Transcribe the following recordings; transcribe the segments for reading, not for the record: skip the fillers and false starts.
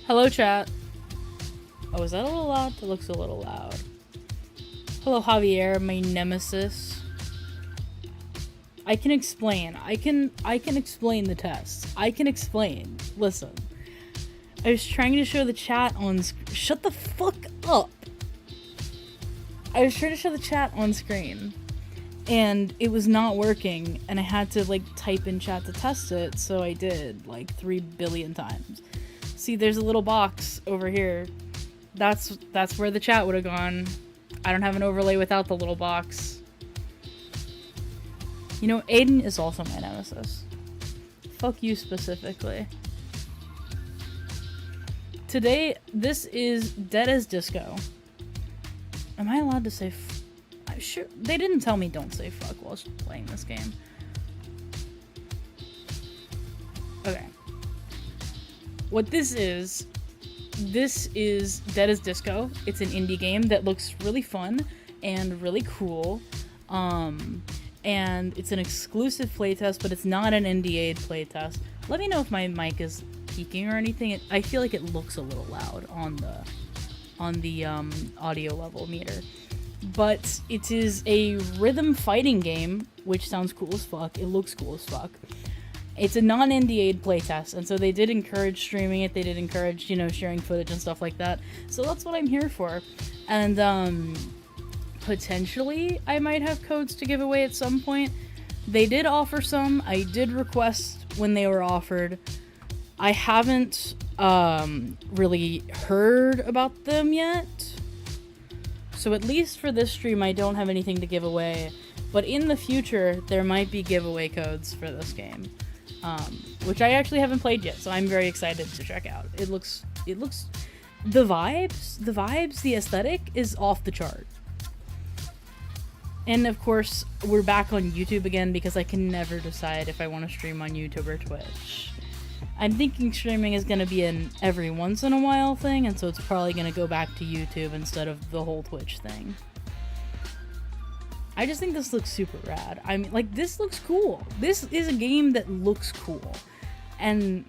Hello, chat. Oh, is that a little loud? That looks a little loud. Hello, Javier, my nemesis. I can explain. I can explain the test. I can explain. Listen. I was trying to show the chat on shut the fuck up. I was trying to show the chat on screen. And it was not working, and I had to, like, type in chat to test it, so I did, like, 3 billion times. See, there's a little box over here. That's where the chat would have gone. I don't have an overlay without the little box. You know, Aiden is also my nemesis. Fuck you specifically. Today, this is Dead as Disco. Am I allowed to say sure, they didn't tell me don't say fuck while playing this game. Okay. What this is Dead as Disco. It's an indie game that looks really fun and really cool. And it's an exclusive playtest, but it's not an NDA'd playtest. Let me know if my mic is peaking or anything. I feel like it looks a little loud on the audio level meter. But it is a rhythm fighting game, which sounds cool as fuck. It looks cool as fuck. It's a non-NDA'd playtest, and so they did encourage streaming it. They did encourage, you know, sharing footage and stuff like that. So that's what I'm here for. And potentially I might have codes to give away at some point. They did offer some. I did request when they were offered. I haven't really heard about them yet. So at least for this stream, I don't have anything to give away. But in the future, there might be giveaway codes for this game. Which I actually haven't played yet, so I'm very excited to check out. It looks, the vibes, the aesthetic is off the chart. And of course, we're back on YouTube again because I can never decide if I want to stream on YouTube or Twitch. I'm thinking streaming is going to be an every once in a while thing, and so it's probably going to go back to YouTube instead of the whole Twitch thing. I just think this looks super rad. I mean, like, this looks cool. This is a game that looks cool. And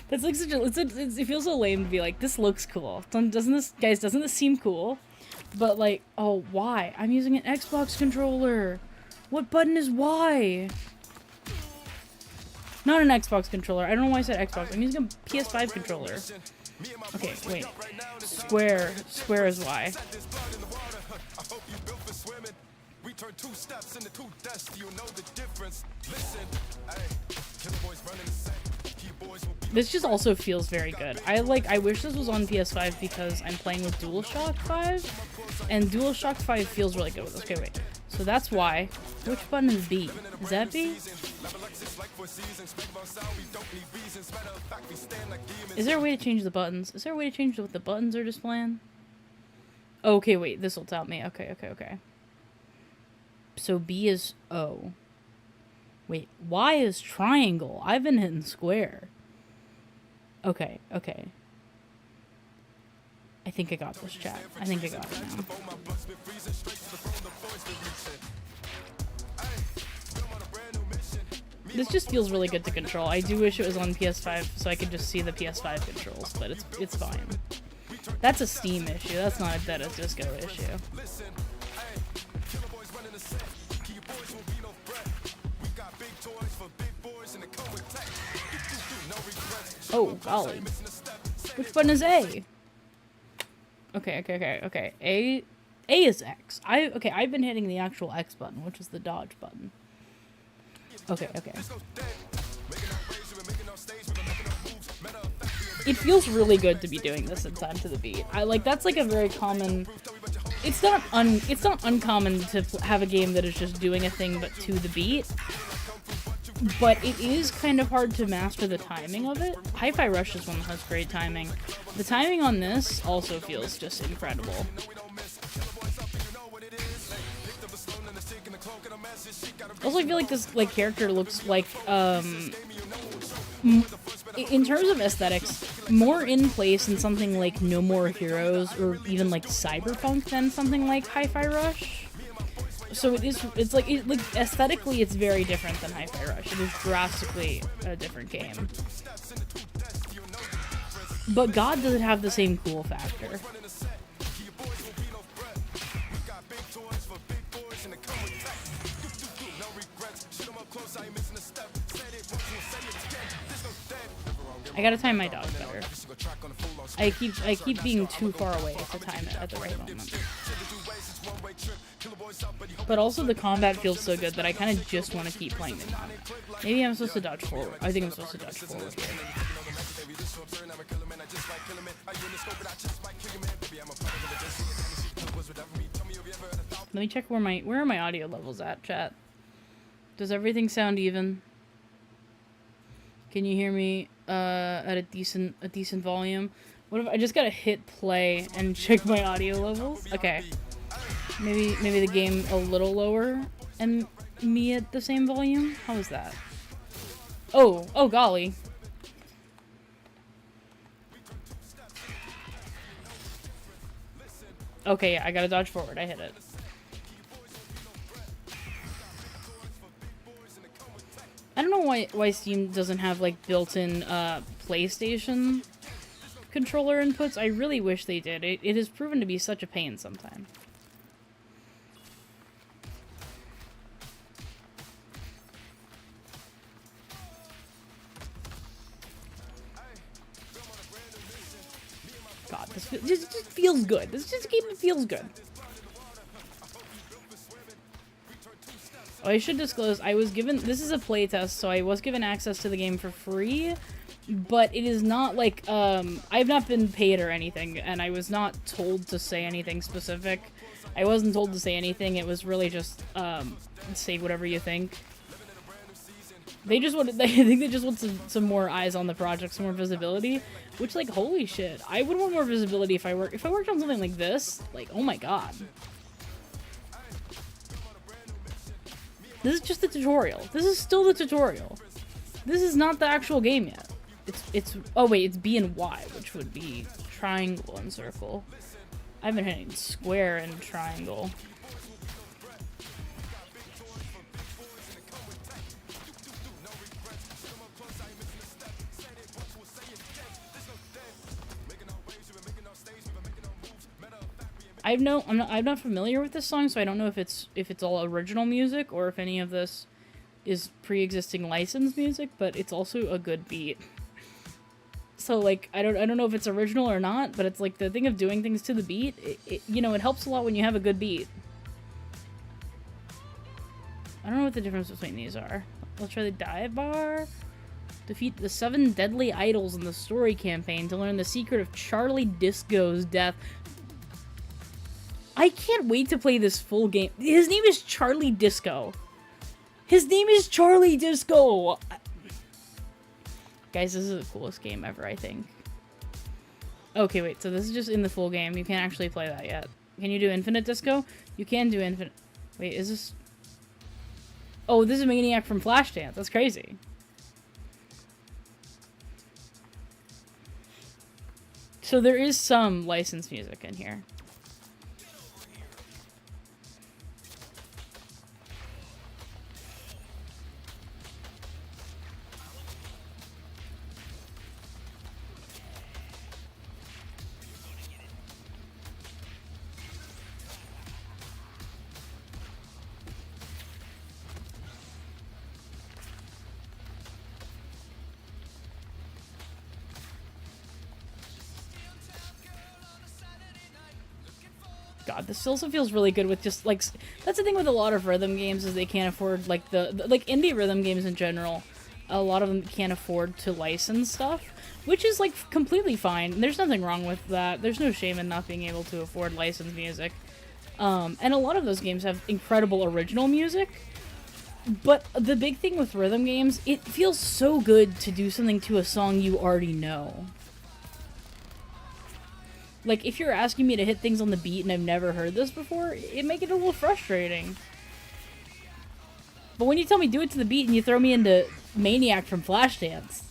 that's like it feels so lame to be like, this looks cool. Doesn't this seem cool? But like, oh, why? I'm using an Xbox controller. What button is Y? Not an Xbox controller. I don't know why I said Xbox. I'm using a PS5 controller. Okay, wait. Square is Y. This just also feels very good. I wish this was on PS5 because I'm playing with DualShock 5, and DualShock 5 feels really good with this. Okay, wait. So that's Y. Which button is B? Is that B? Is there a way to change the buttons? Is there a way to change what the buttons are displaying? Okay, wait. This will tell me. Okay. So B is O. Wait, Y is triangle. I've been hitting square. Okay. I think I got this, chat. I think I got it now. This just feels really good to control. I do wish it was on PS5 so I could just see the PS5 controls, but it's fine. That's a Steam issue. That's not a Dead as Disco issue. Oh, golly. Which button is A? Okay. A is X. I've been hitting the actual X button, which is the dodge button. Okay. It feels really good to be doing this in time to the beat. That's like a very common. It's not uncommon to have a game that is just doing a thing but to the beat. But it is kind of hard to master the timing of it. Hi-Fi Rush is one that has great timing. The timing on this also feels just incredible. Also, I feel like this character looks like in terms of aesthetics, more in place in something like No More Heroes or even like Cyberpunk than something like Hi-Fi Rush. So it's like aesthetically it's very different than Hi-Fi Rush. It is drastically a different game. But God doesn't have the same cool factor. I gotta time my dog better. I keep being too far away to time it at the right moment. But also the combat feels so good that I kind of just want to keep playing the combat. Maybe I'm supposed to dodge forward. I think I'm supposed to dodge forward here. Let me check where are my audio levels at, chat? Does everything sound even? Can you hear me at a decent volume? What if I just gotta hit play and check my audio levels? Okay. Maybe the game a little lower and me at the same volume? How is that? Oh golly. Okay, yeah, I gotta dodge forward. I hit it. I don't know why Steam doesn't have like built-in PlayStation controller inputs. I really wish they did. It has proven to be such a pain sometimes. God, this just feels good. This game feels good. Oh, I should disclose, I was given, this is a playtest, so I was given access to the game for free, but it is not like, I've not been paid or anything, and I was not told to say anything specific. I wasn't told to say anything, it was really just, say whatever you think. They just want, I think they just want some more eyes on the project, some more visibility, which, like, holy shit. I would want more visibility if I worked on something like this, like, oh my god. This is just the tutorial. This is still the tutorial. This is not the actual game yet. It's oh wait, it's B and Y, which would be triangle and circle. I've been hitting square and triangle. I'm not familiar with this song, so I don't know if it's all original music or if any of this is pre-existing licensed music, but it's also a good beat. So like I don't know if it's original or not, but it's like the thing of doing things to the beat. You know, it helps a lot when you have a good beat. I don't know what the difference between these are. Let's try the dive bar. Defeat the 7 deadly idols in the story campaign to learn the secret of Charlie Disco's death. I can't wait to play this full game. His name is Charlie Disco. His name is Charlie Disco! Guys, this is the coolest game ever, I think. Okay, wait, so this is just in the full game. You can't actually play that yet. Can you do Infinite Disco? You can do Infinite... Wait, is this... Oh, this is Maniac from Flashdance. That's crazy. So there is some licensed music in here. God, this also feels really good with just, like, that's the thing with a lot of rhythm games is they can't afford, like, like, indie rhythm games in general, a lot of them can't afford to license stuff, which is, like, completely fine. There's nothing wrong with that. There's no shame in not being able to afford licensed music. And a lot of those games have incredible original music, but the big thing with rhythm games, it feels so good to do something to a song you already know. Like, if you're asking me to hit things on the beat and I've never heard this before, it make it a little frustrating. But when you tell me do it to the beat and you throw me into Maniac from Flashdance,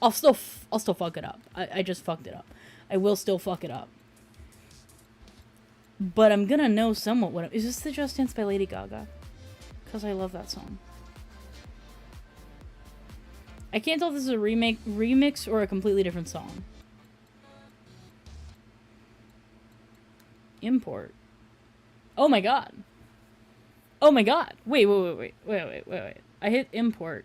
I'll still fuck it up. I just fucked it up. I will still fuck it up. But I'm gonna know somewhat what... Is this the Just Dance by Lady Gaga? Because I love that song. I can't tell if this is a remix or a completely different song. Import. Oh my god. Oh my god. Wait. I hit import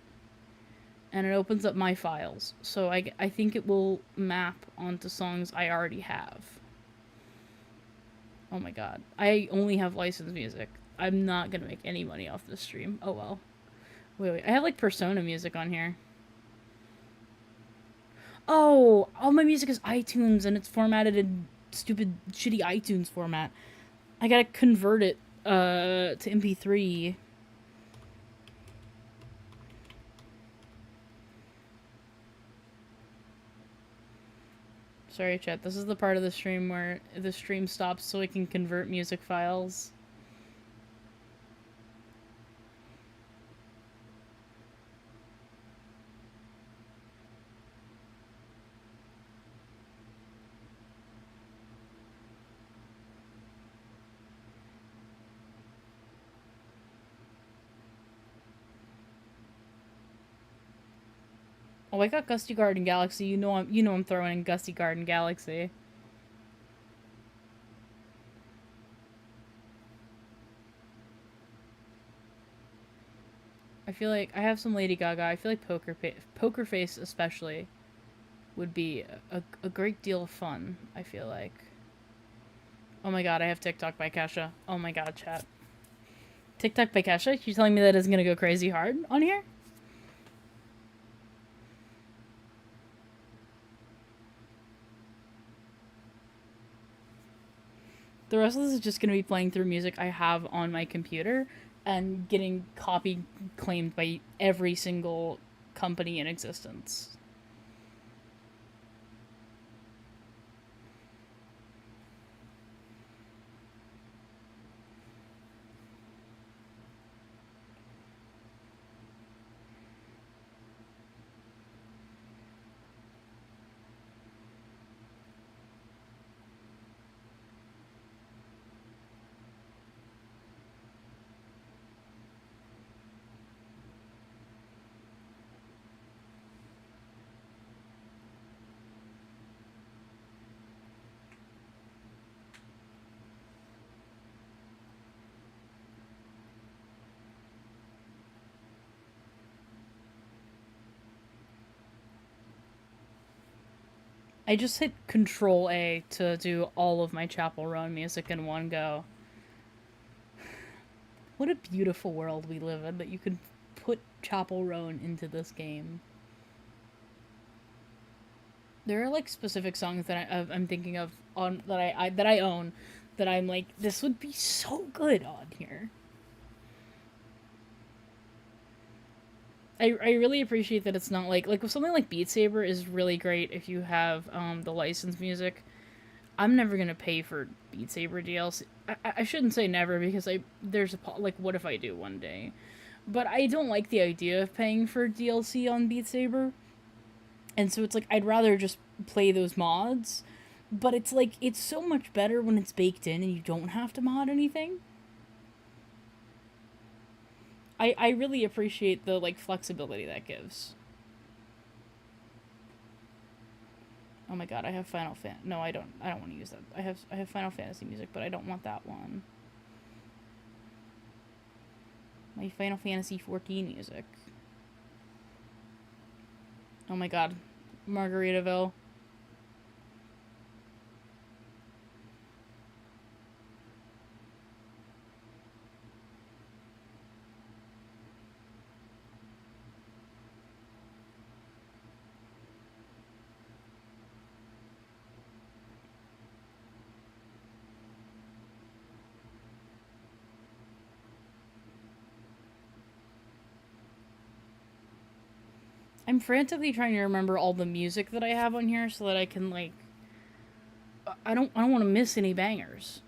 and it opens up my files. So I think it will map onto songs I already have. Oh my god. I only have licensed music. I'm not gonna make any money off this stream. Oh well. Wait. I have like Persona music on here. Oh, all my music is iTunes and it's formatted in stupid, shitty iTunes format. I gotta convert it to MP3. Sorry, chat. This is the part of the stream where the stream stops so I can convert music files. Oh, I got Gusty Garden Galaxy. You know I'm throwing in Gusty Garden Galaxy. I feel like I have some Lady Gaga. I feel like Poker Face especially would be a great deal of fun, I feel like. Oh my god, I have TikTok by Kesha. Oh my god, chat. TikTok by Kesha? You're telling me that isn't gonna go crazy hard on here? The rest of this is just going to be playing through music I have on my computer and getting copy claimed by every single company in existence. I just hit Control A to do all of my Chapel Roan music in one go. What a beautiful world we live in that you can put Chapel Roan into this game. There are like specific songs that I'm thinking of on that I own that I'm like, this would be so good on here. I really appreciate that it's not like with something like Beat Saber is really great if you have the licensed music. I'm never gonna pay for Beat Saber DLC. I shouldn't say never because there's like what if I do one day, but I don't like the idea of paying for DLC on Beat Saber, and so it's like I'd rather just play those mods. But it's like it's so much better when it's baked in and you don't have to mod anything. I really appreciate the like flexibility that gives. Oh my god, I have Final Fan. No, I don't want to use that. I have Final Fantasy music, but I don't want that one. My Final Fantasy 14 music. Oh my god, Margaritaville. I'm frantically trying to remember all the music that I have on here so that I can like I don't want to miss any bangers.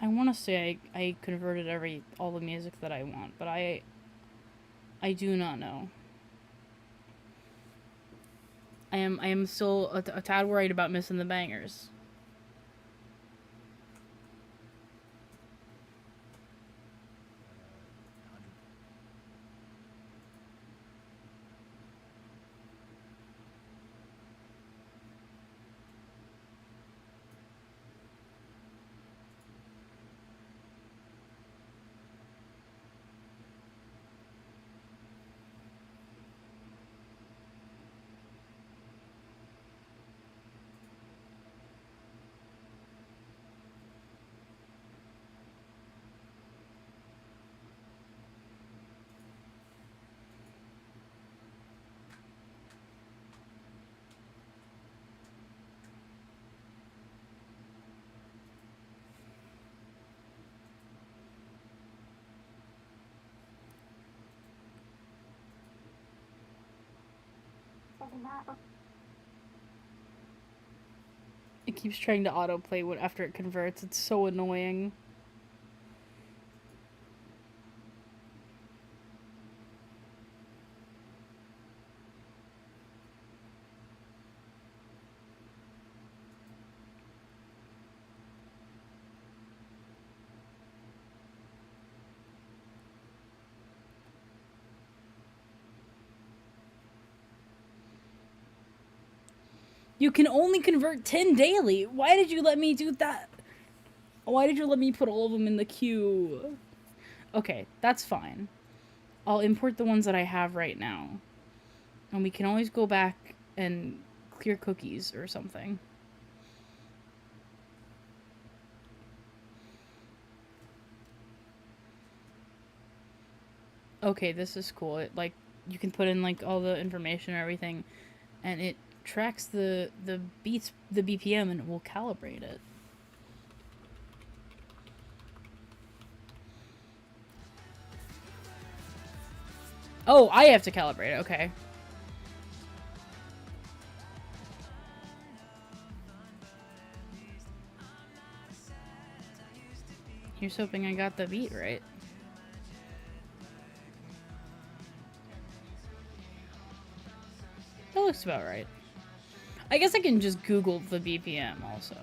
I want to say I converted all the music that I want, but I do not know. I am still a tad worried about missing the bangers. It keeps trying to autoplay after it converts. It's so annoying. You can only convert 10 daily. Why did you let me do that? Why did you let me put all of them in the queue? Okay, that's fine. I'll import the ones that I have right now. And we can always go back and clear cookies or something. Okay, this is cool. It, like, you can put in, like, all the information and everything, and it tracks the beats, the BPM, and it will calibrate it. Oh, I have to calibrate it. Okay. Here's hoping I got the beat right. That looks about right. I guess I can just Google the BPM also.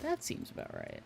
That seems about right.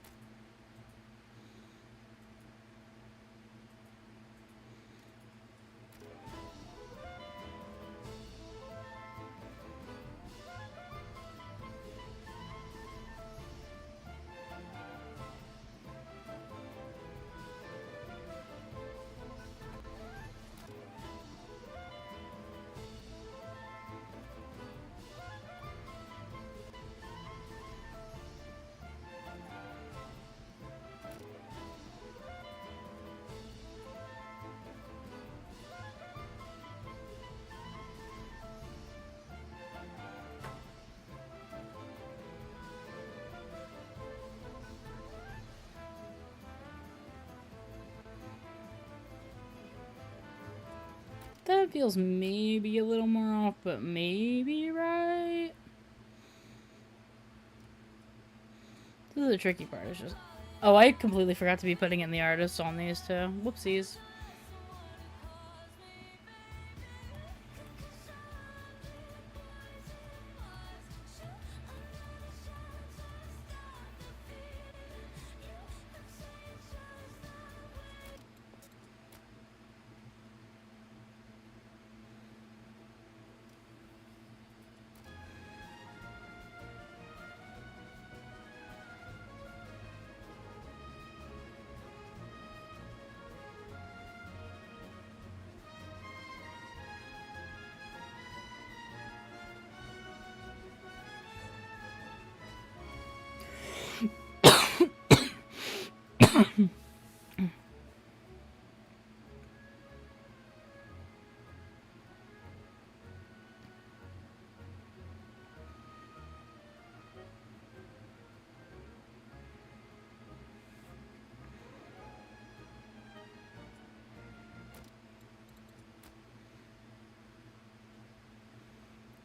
That feels maybe a little more off, but maybe right. This is the tricky part. It's just... Oh, I completely forgot to be putting in the artists on these two. Whoopsies.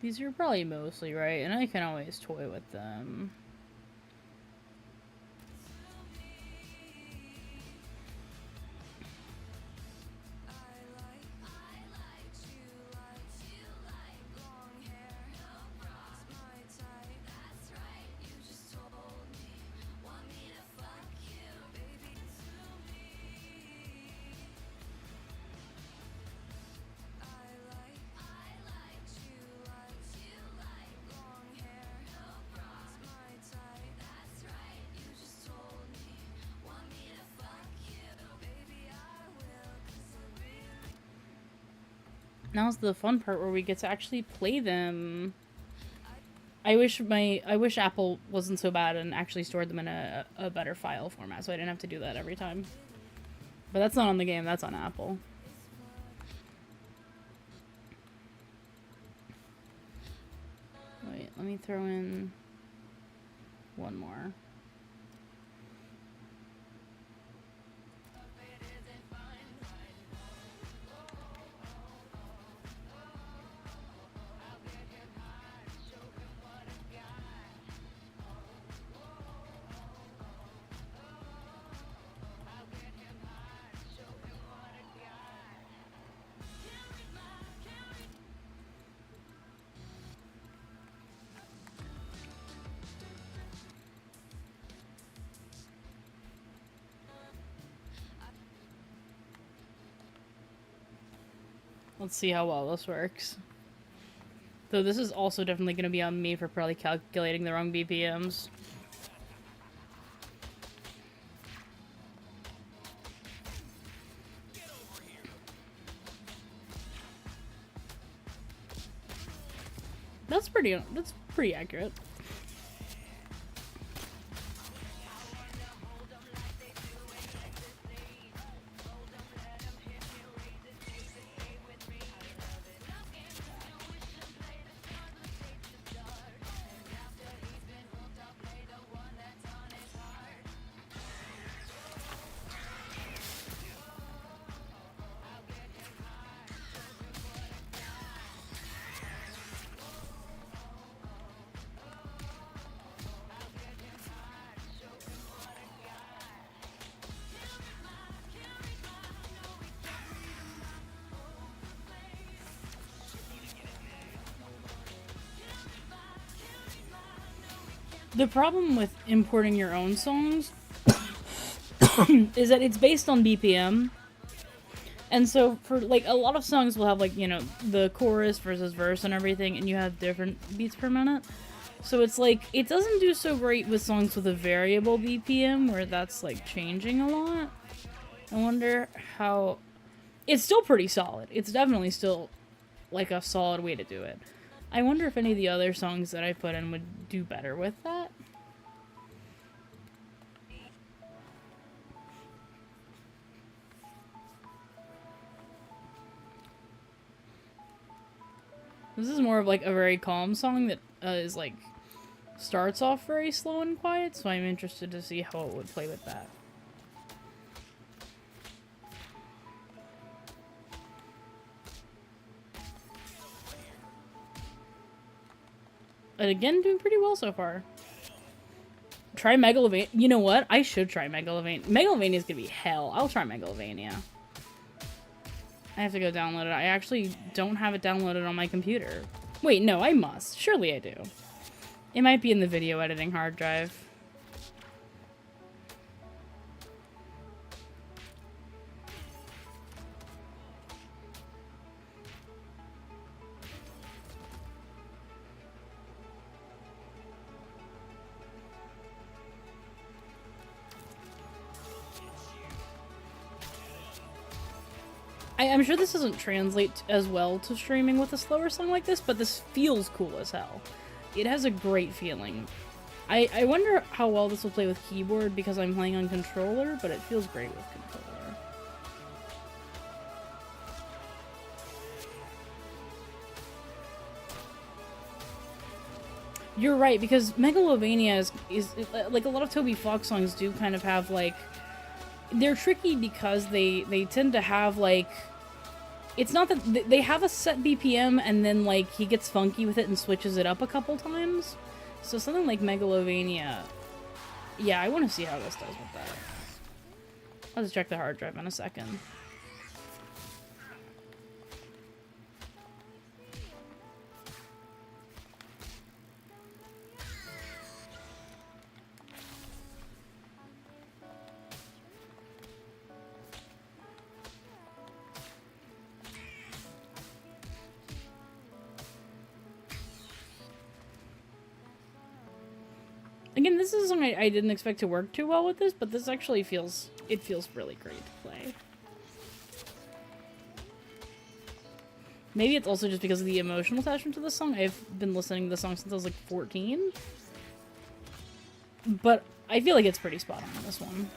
These are probably mostly right, and I can always toy with them. Now's the fun part where we get to actually play them. I wish Apple wasn't so bad and actually stored them in a better file format, so I didn't have to do that every time. But that's not on the game, that's on Apple. Wait, let me throw in one more. Let's see how well this works. Though this is also definitely going to be on me for probably calculating the wrong BPMs. That's pretty accurate. The problem with importing your own songs is that it's based on BPM. And so for like a lot of songs will have like, you know, the chorus versus verse and everything, and you have different beats per minute. So it's like it doesn't do so great with songs with a variable BPM where that's like changing a lot. I wonder how it's still pretty solid. It's definitely still like a solid way to do it. I wonder if any of the other songs that I put in would do better with that. This is more of like a very calm song that is like starts off very slow and quiet, so I'm interested to see how it would play with that. And again, doing pretty well so far. Try Megalovania. You know what? I should try Megalovania. Megalovania is gonna be hell. I'll try Megalovania. I have to go download it. I actually don't have it downloaded on my computer. Wait, no, I must. Surely I do. It might be in the video editing hard drive. I'm sure this doesn't translate as well to streaming with a slower song like this, but this feels cool as hell. It has a great feeling. I wonder how well this will play with keyboard because I'm playing on controller, but it feels great with controller. You're right, because Megalovania is like a lot of Toby Fox songs do kind of have like they're tricky because they tend to have like It's not that they have a set BPM and then like he gets funky with it and switches it up a couple times. So something like Megalovania. Yeah, I want to see how this does with that. I'll just check the hard drive in a second. Again, this is something I didn't expect to work too well with this, but this actually feels really great to play. Maybe it's also just because of the emotional attachment to this song. I've been listening to the song since I was like 14. But I feel like it's pretty spot on this one.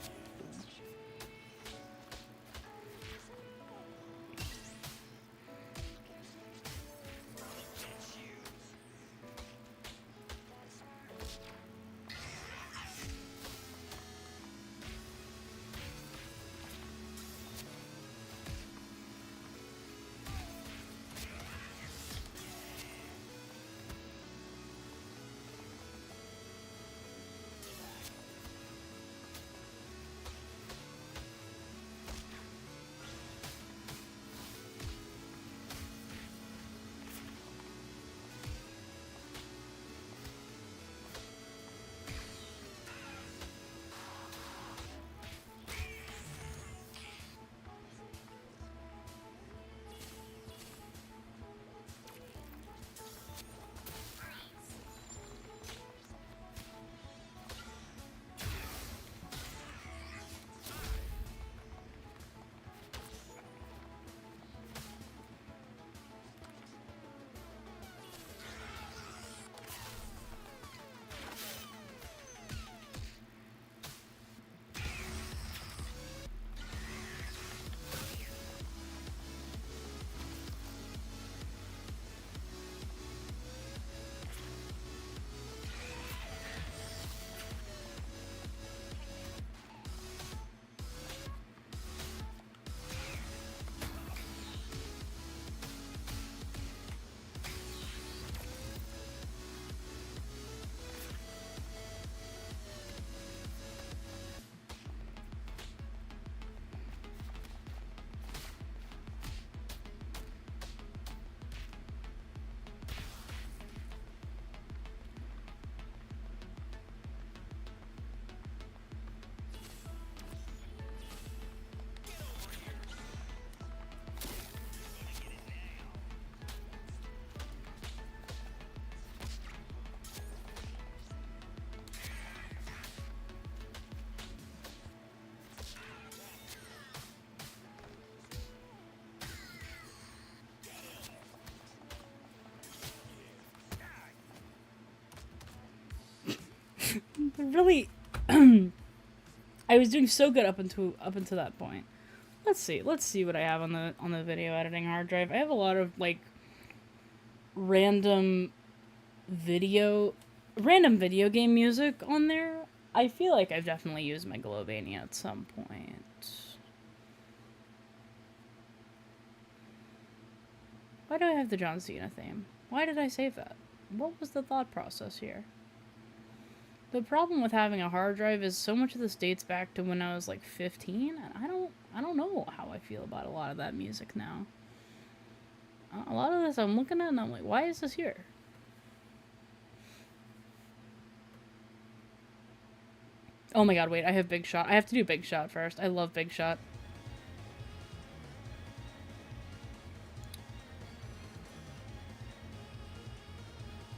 Really, I was doing so good up until that point. Let's see what I have on the video editing hard drive. I have a lot of like random video game music on there. I feel like I've definitely used Megalovania at some point. Why do I have the John Cena theme? Why did I save that? What was the thought process here? The problem with having a hard drive is so much of this dates back to when I was like 15, and I don't know how I feel about a lot of that music now. A lot of this I'm looking at and I'm like, why is this here? Oh my god, wait, I have Big Shot. I have to do Big Shot first. I love Big Shot.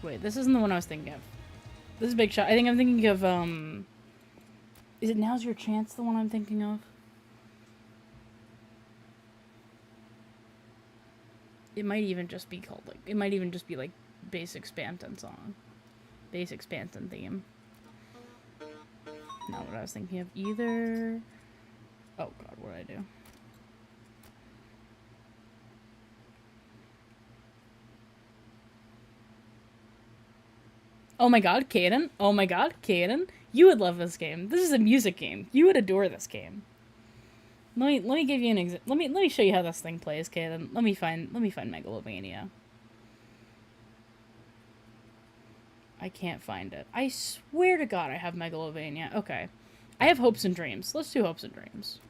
Wait, this isn't the one I was thinking of. This is Big Shot. I think I'm thinking of, is it Now's Your Chance, the one I'm thinking of? It might even just be called, like, it might even just be, like, Basic Spanton song. Basic Spanton theme. Not what I was thinking of either. Oh god, what did I do? Oh my god, Kaden. Oh my god, Kaden. You would love this game. This is a music game. You would adore this game. Let me give you an let me show you how this thing plays, Kaden. Let me find Megalovania. I can't find it. I swear to God I have Megalovania. Okay. I have Hopes and Dreams. Let's do Hopes and Dreams.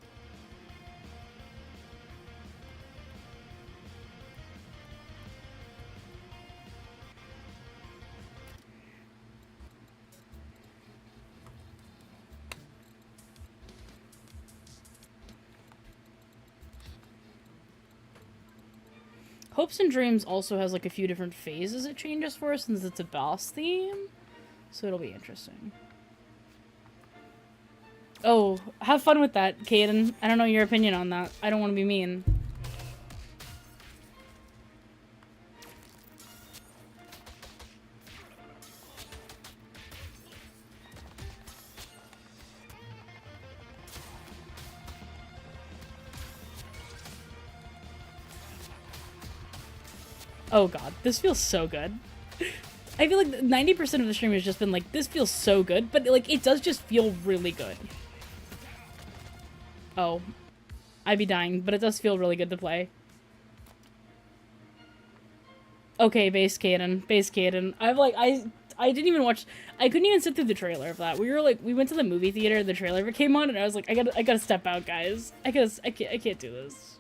Hopes and Dreams also has like a few different phases it changes for us since it's a boss theme. So it'll be interesting. Oh, have fun with that, Kaden. I don't know your opinion on that. I don't want to be mean. Oh god, this feels so good. I feel like 90% of the stream has just been like, this feels so good, but like, it does just feel really good. Oh. I'd be dying, but it does feel really good to play. Okay, base Kaden. Base Kaden. I didn't even watch, I couldn't even sit through the trailer of that. We went to the movie theater, the trailer came on, and I was like, I gotta step out, guys. I can't do this.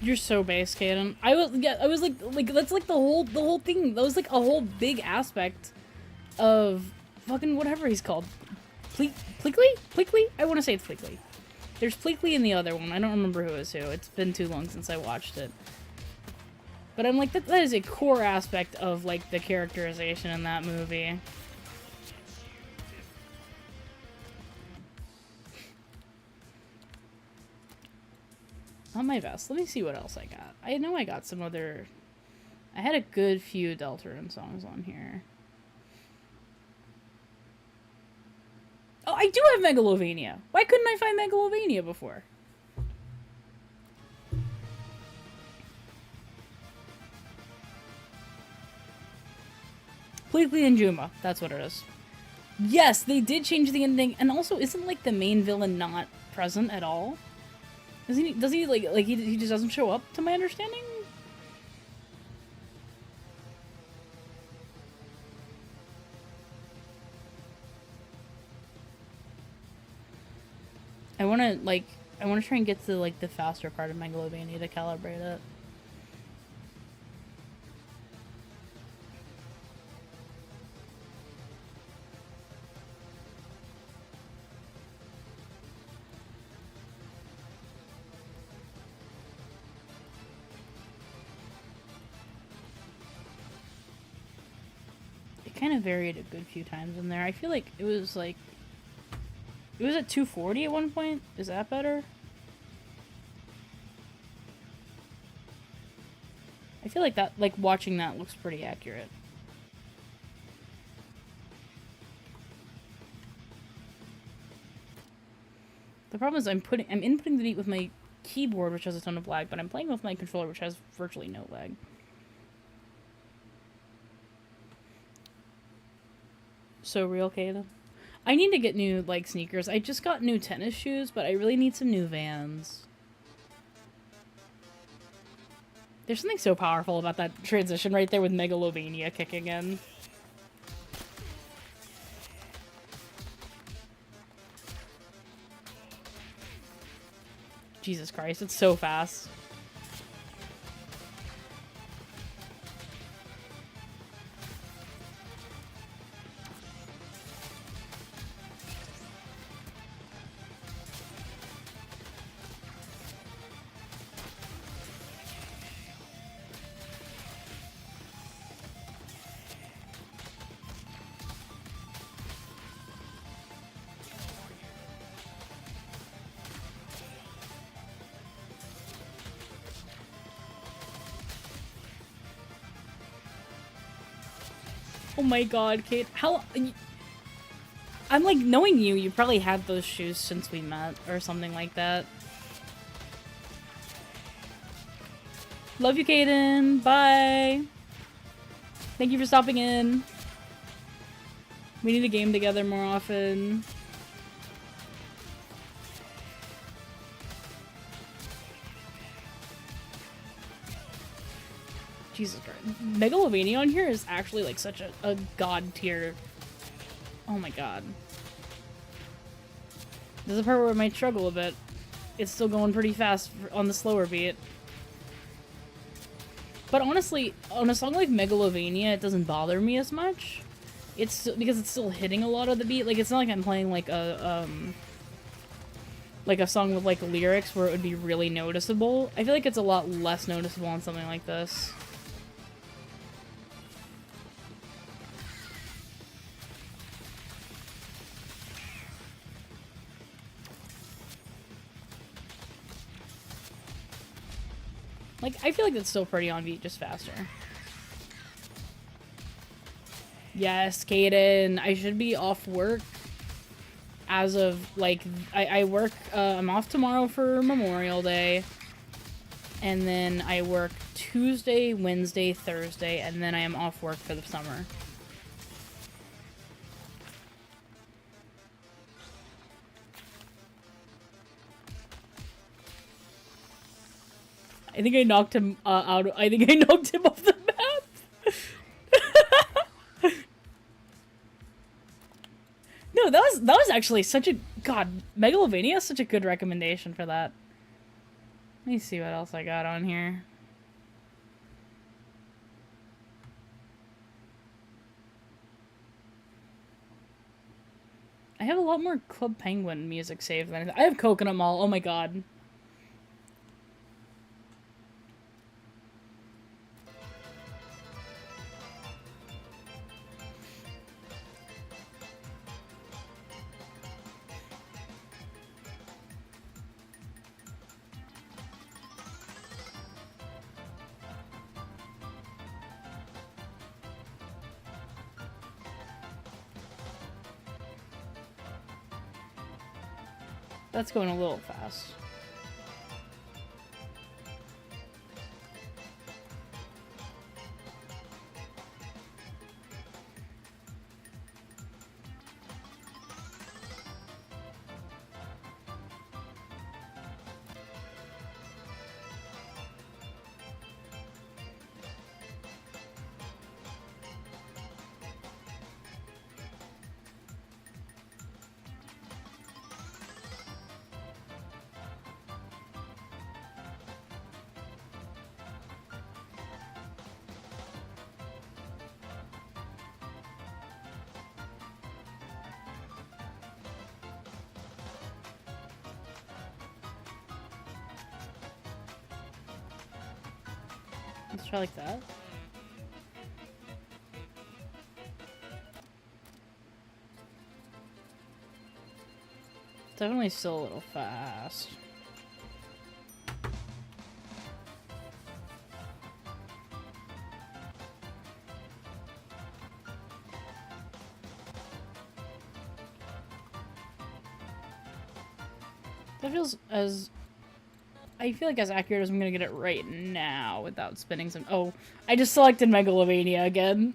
You're so base, Kaden. I was like that's like the whole thing. That was like a whole big aspect of fucking whatever he's called. Pleakley? I want to say it's Pleakley. There's Pleakley in the other one. I don't remember who is who. It's been too long since I watched it. But I'm like, that is a core aspect of like the characterization in that movie. Not my best. Let me see what else I got. I know I got some other... I had a good few Deltarune songs on here. Oh, I do have Megalovania! Why couldn't I find Megalovania before? Pleakley and Juma. That's what it is. Yes, they did change the ending. And also, isn't like the main villain not present at all? Does he like he just doesn't show up, to my understanding? I wanna try and get to like the faster part of Megalovania to calibrate it. Kind of varied a good few times in there. I feel like it was at 240 at one point. Is that better? I feel like that, like watching that looks pretty accurate. The problem is I'm inputting the beat with my keyboard, which has a ton of lag, but I'm playing with my controller, which has virtually no lag. So real, Kayla. I need to get new, like, sneakers. I just got new tennis shoes, but I really need some new Vans. There's something so powerful about that transition right there with Megalovania kicking in. Jesus Christ, it's so fast. Oh my god, Kate. How... I'm like, knowing you, you probably had those shoes since we met, or something like that. Love you, Kaden. Bye. Thank you for stopping in. We need to game together more often. Jesus Christ. Megalovania on here is actually like such a god tier. Oh my god. This is the part where I might struggle a bit. It's still going pretty fast on the slower beat. But honestly, on a song like Megalovania, it doesn't bother me as much. It's because it's still hitting a lot of the beat. Like, it's not like I'm playing like a song with like lyrics where it would be really noticeable. I feel like it's a lot less noticeable on something like this. Like, I feel like it's still pretty on beat, just faster. Yes, Kaden, I should be off work as of, like, I work, I'm off tomorrow for Memorial Day, and then I work Tuesday, Wednesday, Thursday, and then I am off work for the summer. I think I knocked him out. I think I knocked him off the map. No, that was actually such a god. Megalovania is such a good recommendation for that. Let me see what else I got on here. I have a lot more Club Penguin music saved than I have Coconut Mall. Oh my god. That's going a little fast. Let's try like that. Definitely still a little fast. That feels as... I feel like as accurate as I'm gonna get it right now without spinning some... Oh, I just selected Megalovania again.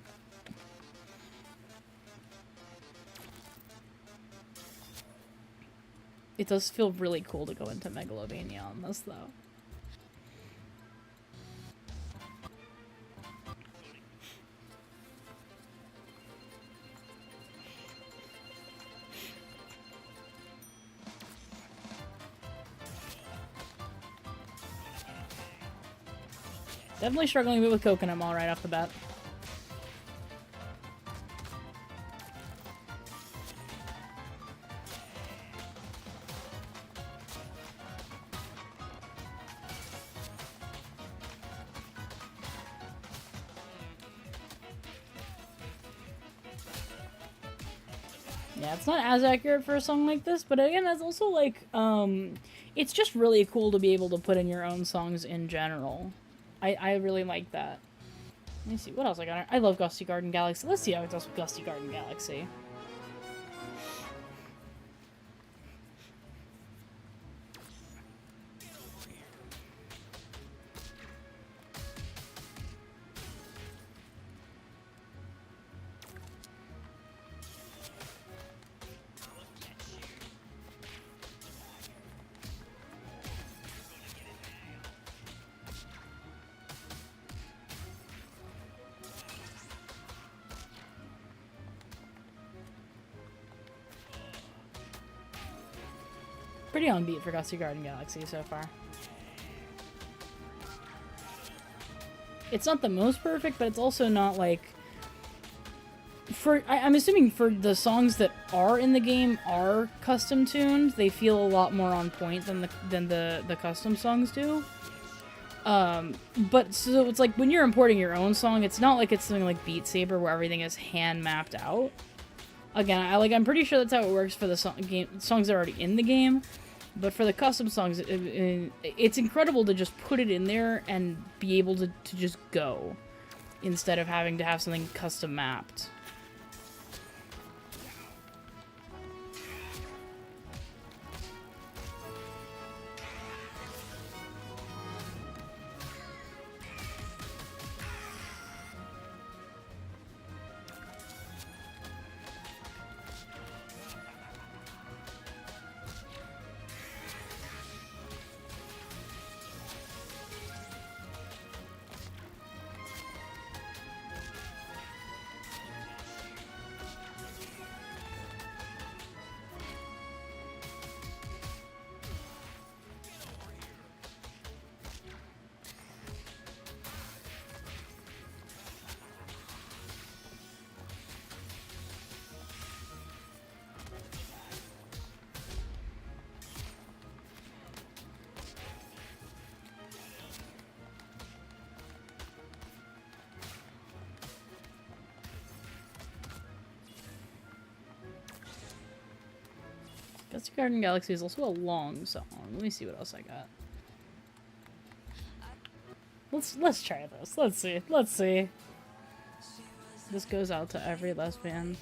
It does feel really cool to go into Megalovania on this, though. Definitely struggling a bit with Coconut Mall right off the bat. Yeah, it's not as accurate for a song like this, but again, it's also like, it's just really cool to be able to put in your own songs in general. I really like that. Let me see what else I got. I love Gusty Garden Galaxy. Let's see how it does with Gusty Garden Galaxy. Pretty on beat for Gusty Garden Galaxy so far. It's not the most perfect, but it's also not like... I'm assuming for the songs that are in the game are custom tuned, they feel a lot more on point than the custom songs do. But so it's like when you're importing your own song, it's not like it's something like Beat Saber where everything is hand mapped out. Again, I'm pretty sure that's how it works for the songs that are already in the game. But for the custom songs, it's incredible to just put it in there and be able to just go, instead of having to have something custom mapped. Gusty Garden Galaxy is also a long song. Let me see what else I got. Let's try this. Let's see. Let's see. This goes out to every lesbian.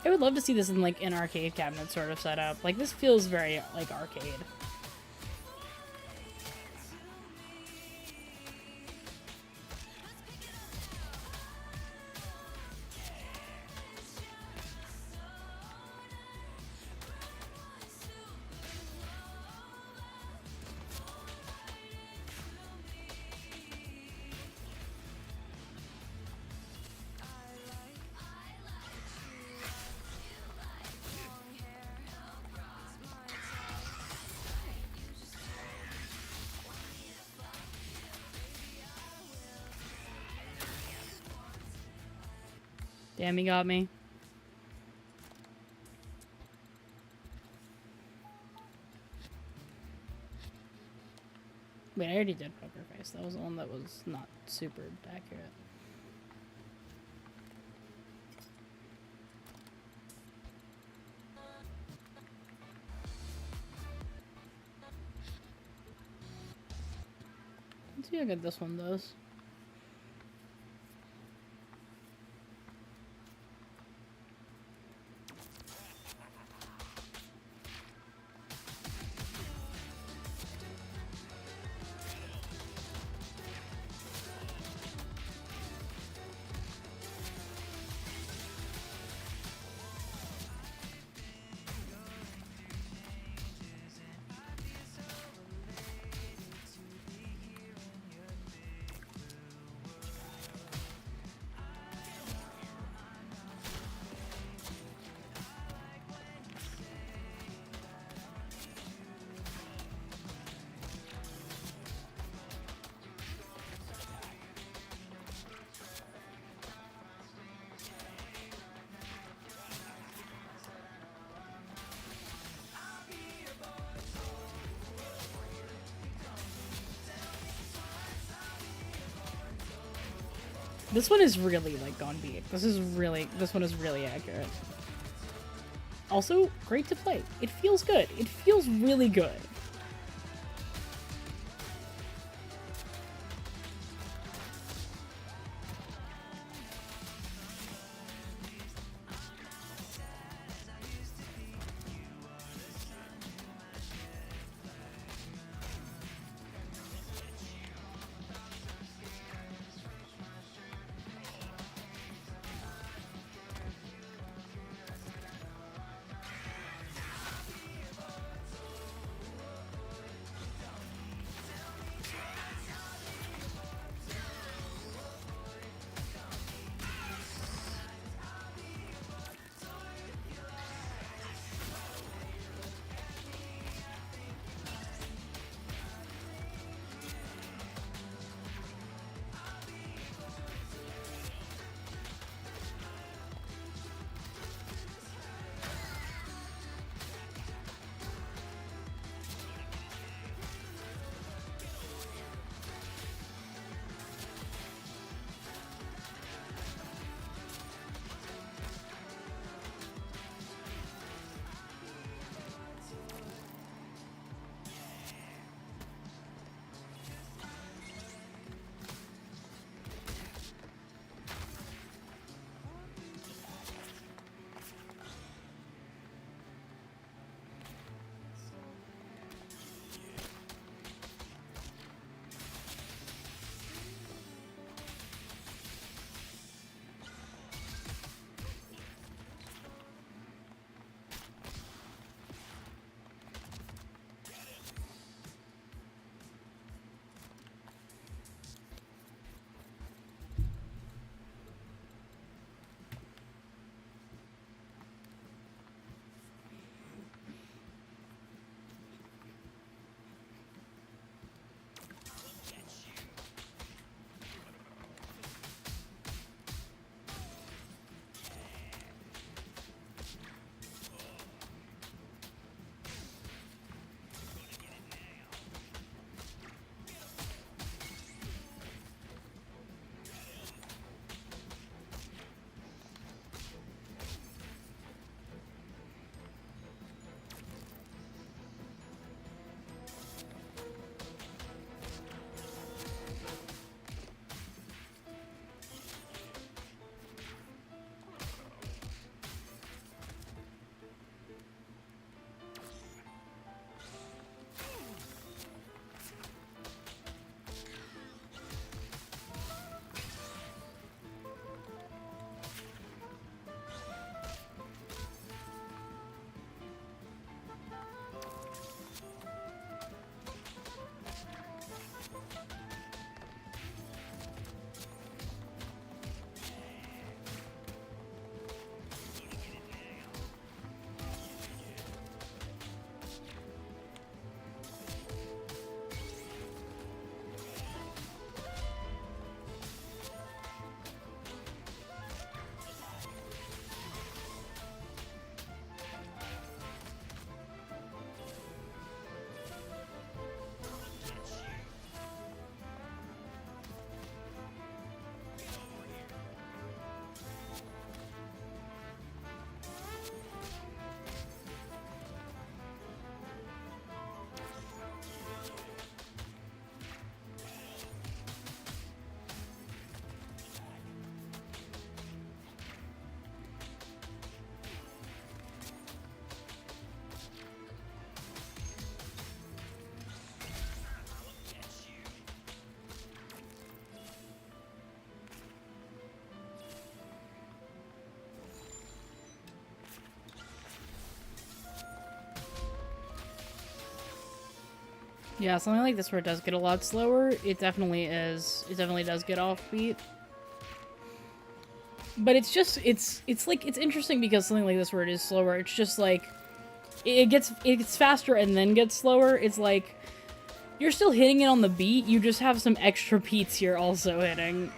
I would love to see this in like an arcade cabinet sort of setup. Like this feels very like arcade. Damn, he got me. Wait, I already did Poker Face. That was the one that was not super accurate. Let's see how good this one does. This one is really, like, on beat. This one is really accurate. Also, great to play. It feels good. It feels really good. Yeah, something like this where it does get a lot slower, it definitely is. It definitely does get offbeat. But it's just, it's like, it's interesting because something like this where it is slower, it's just like, it gets faster and then gets slower. It's like, you're still hitting it on the beat, you just have some extra beats you're also hitting.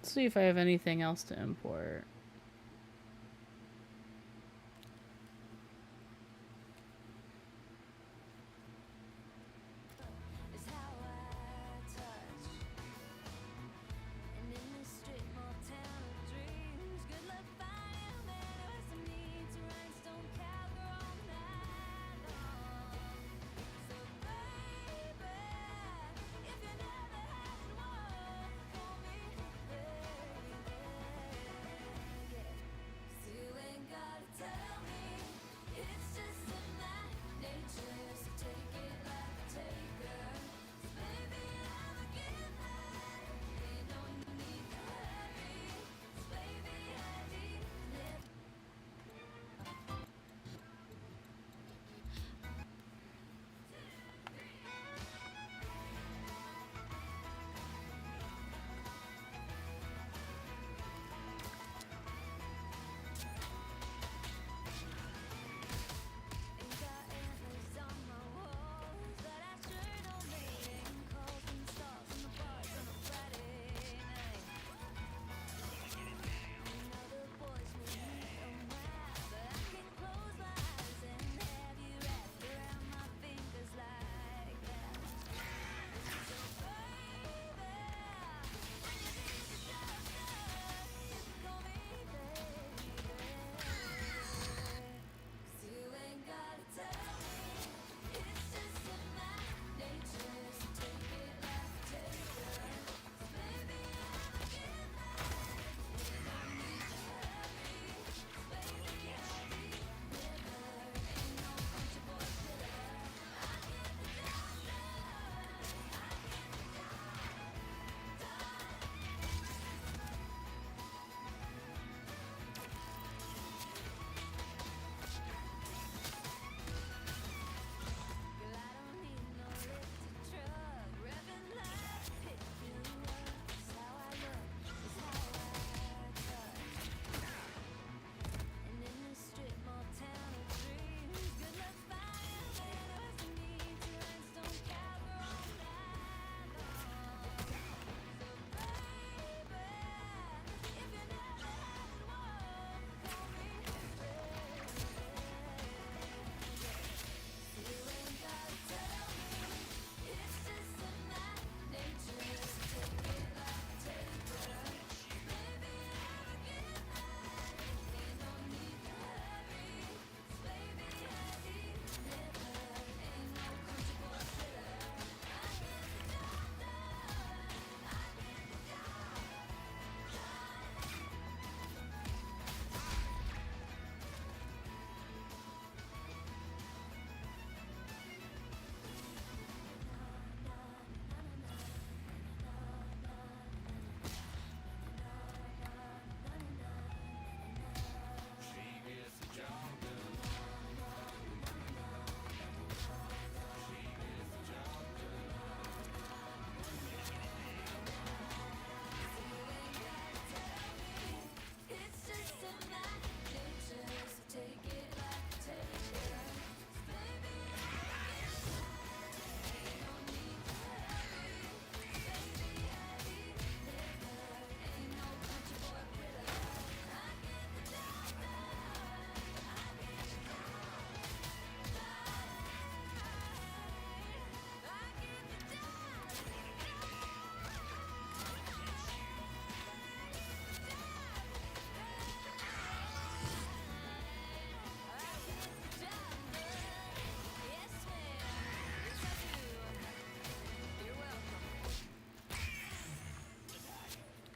Let's see if I have anything else to import.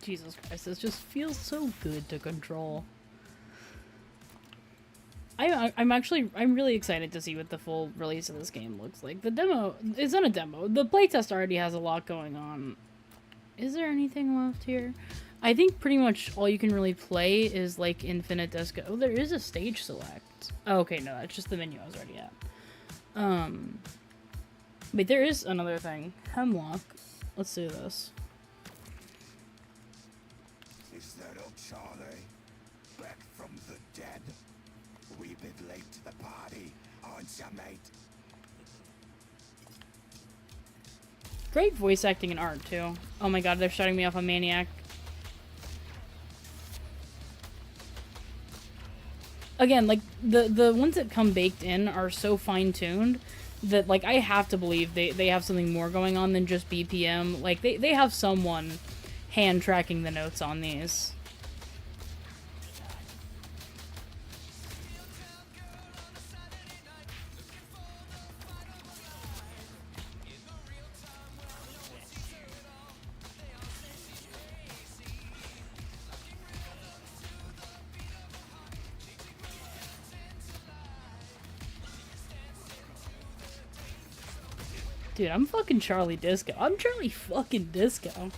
Jesus Christ, this just feels so good to control. I'm really excited to see what the full release of this game looks like. The demo isn't a demo. The playtest already has a lot going on. Is there anything left here? I think pretty much all you can really play is like Infinite Disco. Oh, there is a stage select. Oh, okay, no, that's just the menu I was already at. But there is another thing. Hemlock. Let's do this. Is that old Charlie? Back from the dead? We bit late to the party, aren't ya, mate? Great voice acting and art, too. Oh my god, they're shutting me off on Maniac. again, like, the ones that come baked in are so fine-tuned that, like, I have to believe they have something more going on than just BPM. Like, they have someone hand-tracking the notes on these. Dude, I'm fucking Charlie Disco. I'm Charlie fucking Disco.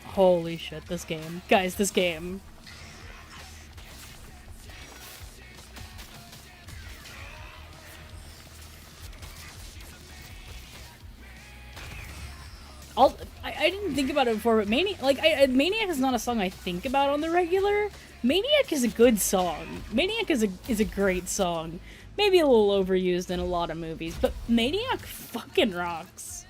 Holy shit, this game. Guys, this game. I didn't think about it before, but Maniac, like, Maniac is not a song I think about on the regular. Maniac is a good song. Maniac is a great song. Maybe a little overused in a lot of movies, but Maniac fucking rocks.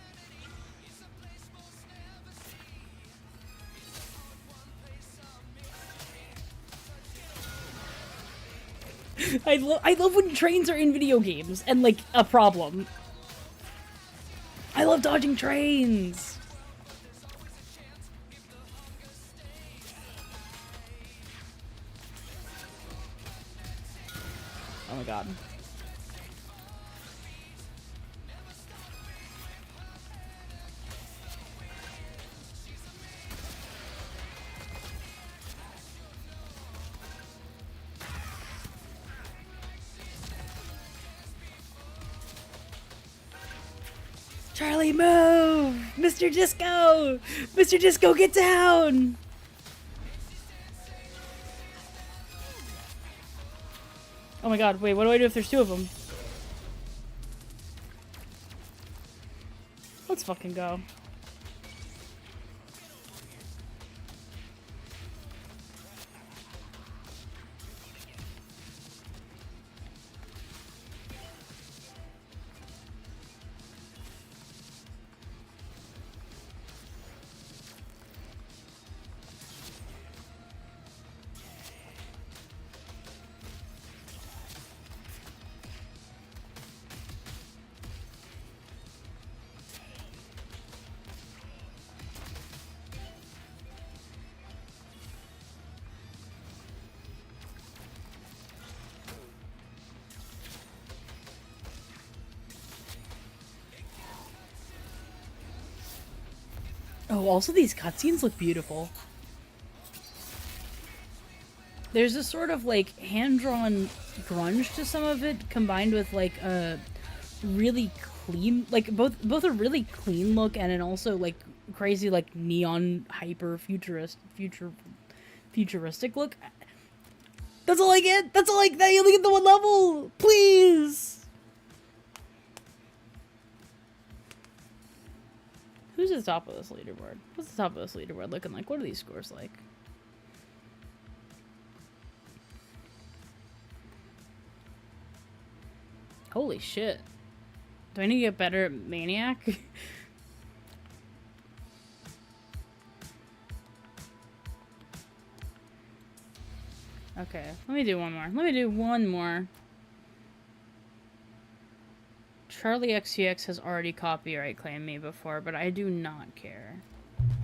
I love when trains are in video games and, like, a problem. I love dodging trains. Oh my god. Charlie, move! Mr. Disco! Mr. Disco, get down! Oh my god, wait, what do I do if there's two of them? Let's fucking go. Oh, also these cutscenes look beautiful. There's a sort of, like, hand-drawn grunge to some of it, combined with, like, a really clean, like, both a really clean look and an also, like, crazy, like, neon futuristic look. That's all I get! That's all I get! You only get the one level! Please! Who's at the top of this leaderboard? What's the top of this leaderboard looking like? What are these scores like? Holy shit. Do I need to get better at Maniac? Okay, let me do one more. Let me do one more. Charlie XCX has already copyright claimed me before, but I do not care.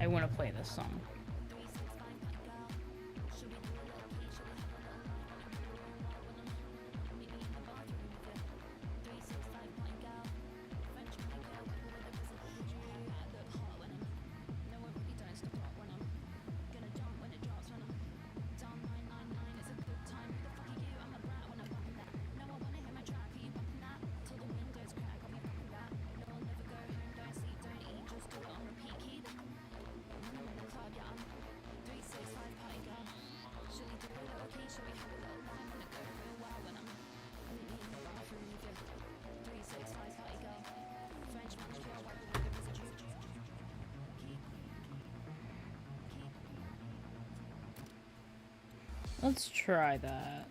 I want to play this song. Let's try that.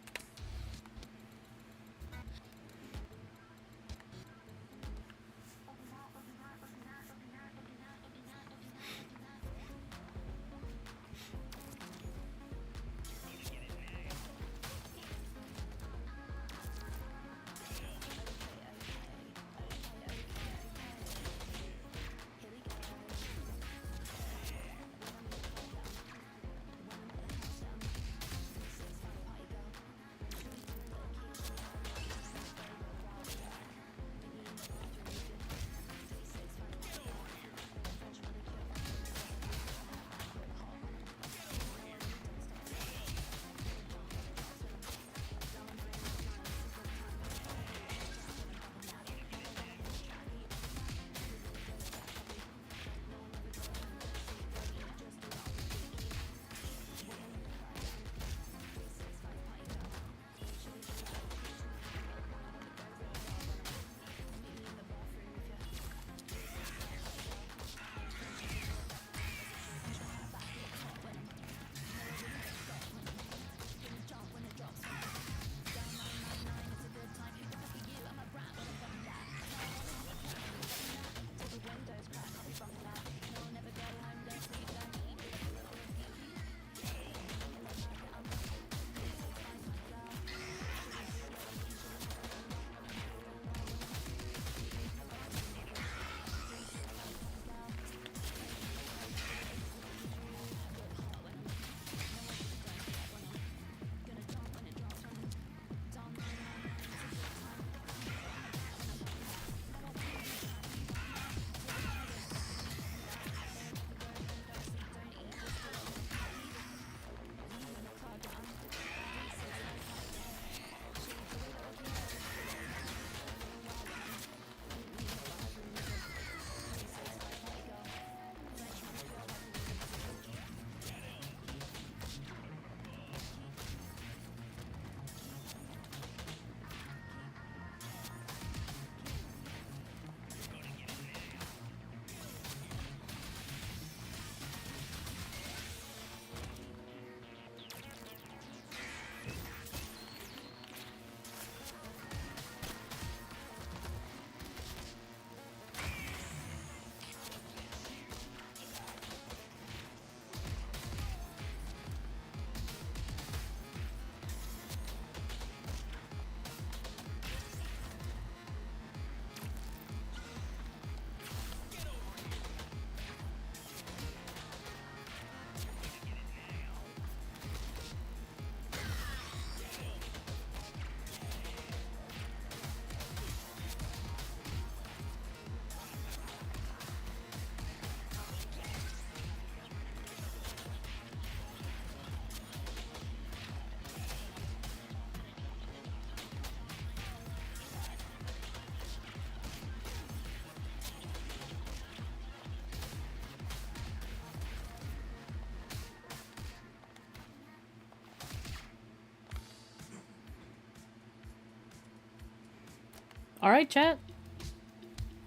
All right, chat.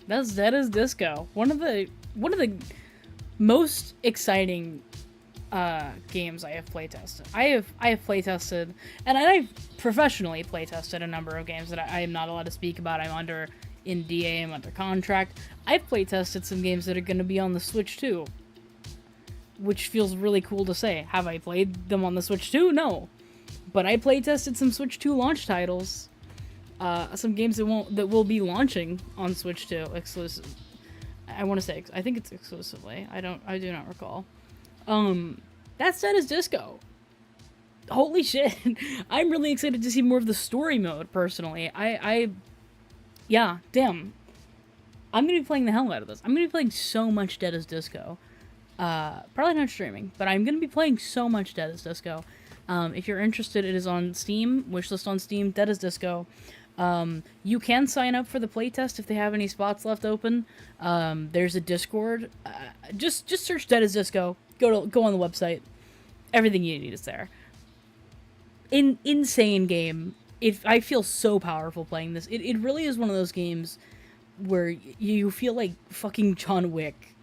That's Dead as Disco. One of the most exciting games I have playtested. I have playtested, and I've professionally playtested a number of games that I am not allowed to speak about. I'm under NDA, I'm under contract. I've playtested some games that are going to be on the Switch too, which feels really cool to say. Have I played them on the Switch too? No, but I playtested some Switch 2 launch titles. Some games that will be launching on Switch 2 exclusive. I want to say, I think it's exclusively. I do not recall. That's Dead as Disco. Holy shit. I'm really excited to see more of the story mode, personally. Yeah, damn. I'm gonna be playing the hell out of this. I'm gonna be playing so much Dead as Disco. Probably not streaming, but I'm gonna be playing so much Dead as Disco. If you're interested, it is on Steam, wishlist on Steam, Dead as Disco. You can sign up for the playtest if they have any spots left open. There's a Discord. Just search Dead as Disco. Go on the website. Everything you need is there. Insane game. I feel so powerful playing this. It really is one of those games where you feel like fucking John Wick.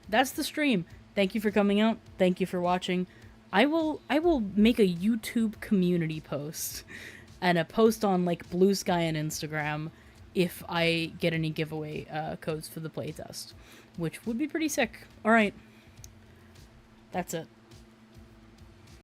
That's the stream. Thank you for coming out. Thank you for watching. I will make a YouTube community post and a post on like Blue Sky and Instagram if I get any giveaway codes for the playtest, which would be pretty sick. All right. That's it.